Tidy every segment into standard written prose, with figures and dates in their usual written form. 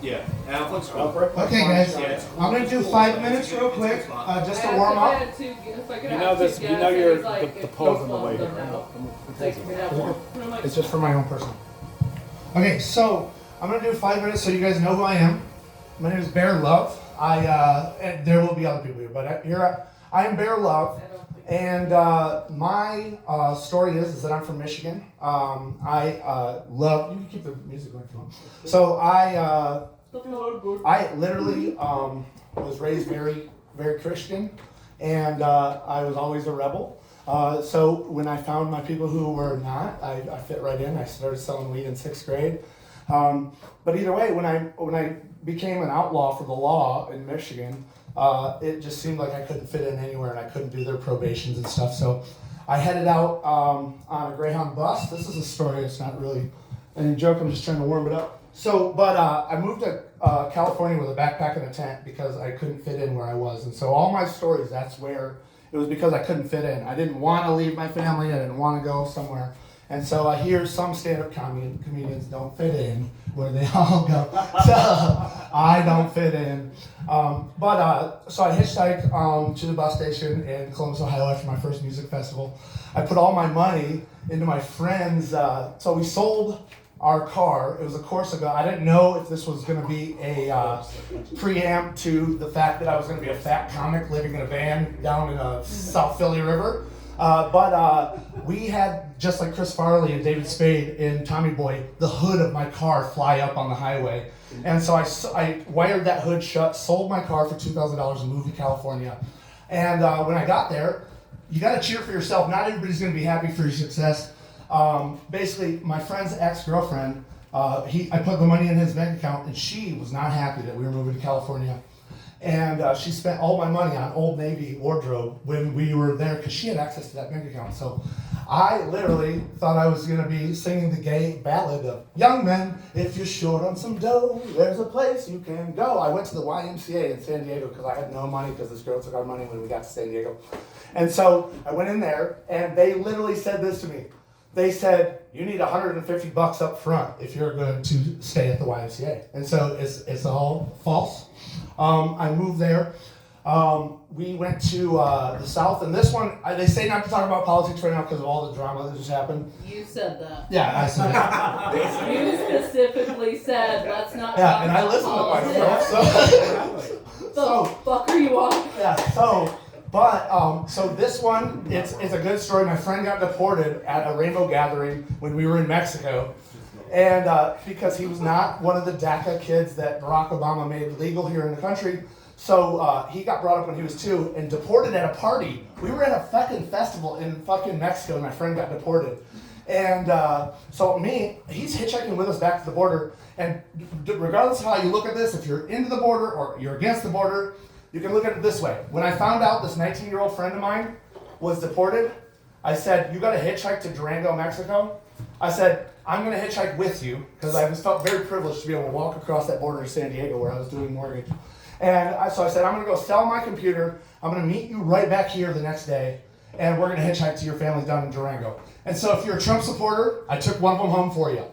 Yeah, Alpha's cool. Okay, guys, I'm gonna do 5 minutes real quick, just to warm up. You know the pole's in the way here. It's just for my own personal. Okay, so I'm gonna do 5 minutes so you guys know who I am. My name is Bear Love. And there will be other people here, but I am Bear Love. And my story is that I'm from Michigan. I love, you can keep the music going if you want. So I literally was raised very, very Christian, and I was always a rebel. So when I found my people who were not, I fit right in. I started selling weed in 6th grade. But either way, when I became an outlaw for the law in Michigan, it just seemed like I couldn't fit in anywhere and I couldn't do their probations and stuff. So I headed out on a Greyhound bus. This is a story. It's not really any joke. I'm just trying to warm it up. So, but I moved to California with a backpack and a tent because I couldn't fit in where I was. And so all my stories, that's where it was, because I couldn't fit in. I didn't want to leave my family. I didn't want to go somewhere. And so I hear some stand-up comedians don't fit in where they all go. So I don't fit in. So I hitchhiked to the bus station in Columbus, Ohio after my first music festival. I put all my money into my friends. So we sold our car. It was a Corsica. I didn't know if this was going to be a preamp to the fact that I was going to be a fat comic living in a van down in a South Philly River. But we had, just like Chris Farley and David Spade in Tommy Boy, the hood of my car fly up on the highway. And so I wired that hood shut, sold my car for $2,000 and moved to California. And when I got there, you got to cheer for yourself. Not everybody's going to be happy for your success. Basically, my friend's ex-girlfriend, I put the money in his bank account, and she was not happy that we were moving to California. And she spent all my money on Old Navy wardrobe when we were there because she had access to that bank account. So I literally thought I was going to be singing the gay ballad of young men, if you're short on some dough, there's a place you can go. I went to the YMCA in San Diego because I had no money because this girl took our money when we got to San Diego. And so I went in there and they literally said this to me. They said, you need $150 up front if you're going to stay at the YMCA. And so it's all false. I moved there. We went to the South, and this one, they say not to talk about politics right now because of all the drama that just happened. You said that. Yeah, I said that. You specifically said, let's not Yeah, talk and I about listened politics. to myself. The fuck are you on? Yeah, so this one, it's a good story. My friend got deported at a rainbow gathering when we were in Mexico. And because he was not one of the DACA kids that Barack Obama made legal here in the country. So he got brought up when he was 2 and deported at a party. We were at a fucking festival in fucking Mexico and my friend got deported. And so he's hitchhiking with us back to the border. And regardless of how you look at this, if you're into the border or you're against the border, you can look at it this way. When I found out this 19-year-old friend of mine was deported, I said, you got to hitchhike to Durango, Mexico? I said, I'm going to hitchhike with you because I felt very privileged to be able to walk across that border to San Diego where I was doing mortgage. And so I said, I'm going to go sell my computer. I'm going to meet you right back here the next day, and we're going to hitchhike to your family down in Durango. And so if you're a Trump supporter, I took one of them home for you.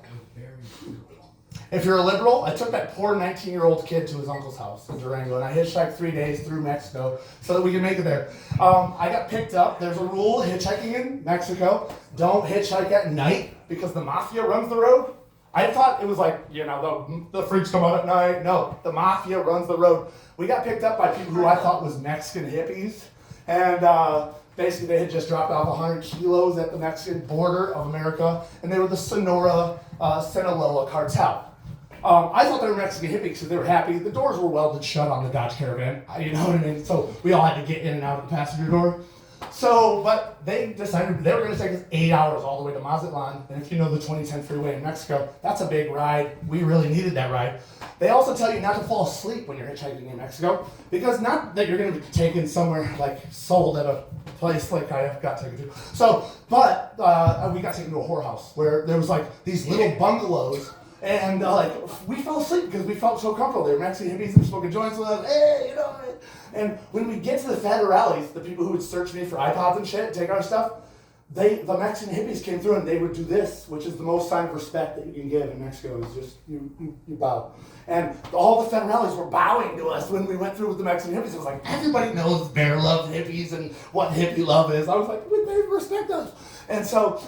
If you're a liberal, I took that poor 19-year-old kid to his uncle's house in Durango, and I hitchhiked 3 days through Mexico so that we could make it there. I got picked up. There's a rule hitchhiking in Mexico. Don't hitchhike at night because the mafia runs the road. I thought it was like, the freaks come out at night. No, the mafia runs the road. We got picked up by people who I thought was Mexican hippies, and basically they had just dropped off 100 kilos at the Mexican border of America, and they were the Sonora Sinaloa cartel. I thought they were Mexican hippies because they were happy. The doors were welded shut on the Dodge Caravan. You know what I mean? So we all had to get in and out of the passenger door. So, but they decided they were going to take us 8 hours all the way to Mazatlan. And if you know the 2010 freeway in Mexico, that's a big ride. We really needed that ride. They also tell you not to fall asleep when you're hitchhiking in Mexico, because not that you're going to be taken somewhere, like sold at a place like I got taken to. So, but we got taken to a whorehouse where there was like these little bungalows. And we fell asleep because we felt so comfortable. They were Mexican hippies and smoking joints with us. Hey, And when we get to the federales, the people who would search me for iPods and shit, take our stuff, the Mexican hippies came through and they would do this, which is the most sign of respect that you can give in Mexico, is just you bow. And all the Federales were bowing to us when we went through with the Mexican hippies. It was like, everybody knows Bear loves hippies and what hippie love is. I was like, they respect us. And so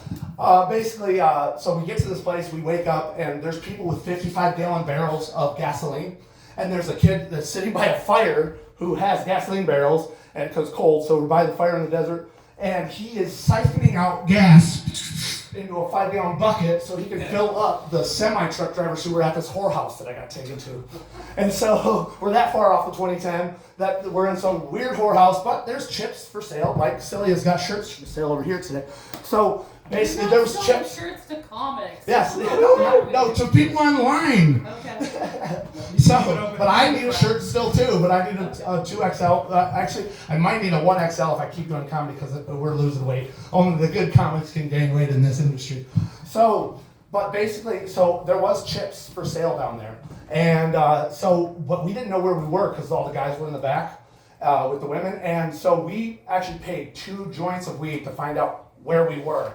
basically, so we get to this place, we wake up, and there's people with 55-gallon barrels of gasoline. And there's a kid that's sitting by a fire who has gasoline barrels, and because it's cold, so we're by the fire in the desert. And he is siphoning out gas into a 5-gallon bucket so he can fill up the semi-truck drivers who were at this whorehouse that I got taken to. And so we're that far off the 2010 that we're in some weird whorehouse, but there's chips for sale. Like Celia's got shirts for sale over here today. So basically there was chips. Shirts to comics. Yes, no, to people online. Okay. So, but I need a shirt still too, but I need a 2XL. Actually, I might need a 1XL if I keep doing comedy because we're losing weight. Only the good comics can gain weight in this industry. So, but basically, so there was chips for sale down there. And but we didn't know where we were because all the guys were in the back with the women. And so we actually paid 2 joints of weed to find out where we were.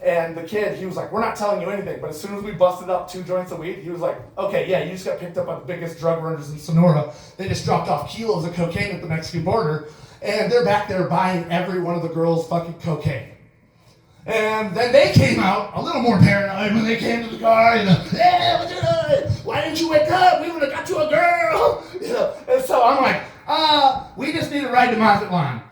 And the kid, he was like, we're not telling you anything. But as soon as we busted up 2 joints of weed, he was like, okay, yeah, you just got picked up by the biggest drug runners in Sonora. They just dropped off kilos of cocaine at the Mexican border. And they're back there buying every one of the girls' fucking cocaine. And then they came out a little more paranoid when they came to the car. You know, hey, what you doing? Why didn't you wake up? We would have got you a girl. You know, and so I'm like, we just need a ride to Mazatlan.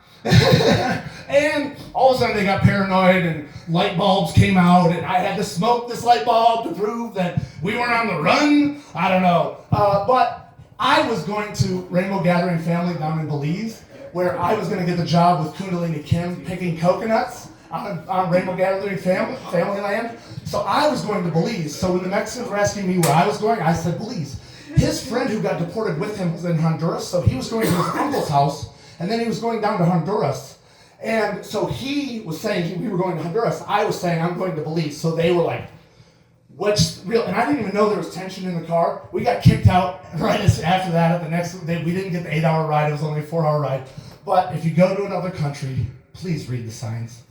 And all of a sudden they got paranoid and light bulbs came out and I had to smoke this light bulb to prove that we weren't on the run. I don't know. But I was going to Rainbow Gathering Family down in Belize, where I was going to get the job with Kundalini Kim picking coconuts on Rainbow Gathering family land. So I was going to Belize. So when the Mexicans were asking me where I was going, I said Belize. His friend who got deported with him was in Honduras, so he was going to his uncle's house. And then he was going down to Honduras. And so he was saying we were going to Honduras. I was saying I'm going to Belize. So they were like, what's real? And I didn't even know there was tension in the car. We got kicked out right after that. At the next day, we didn't get the 8-hour ride. It was only a 4-hour ride. But if you go to another country, please read the signs.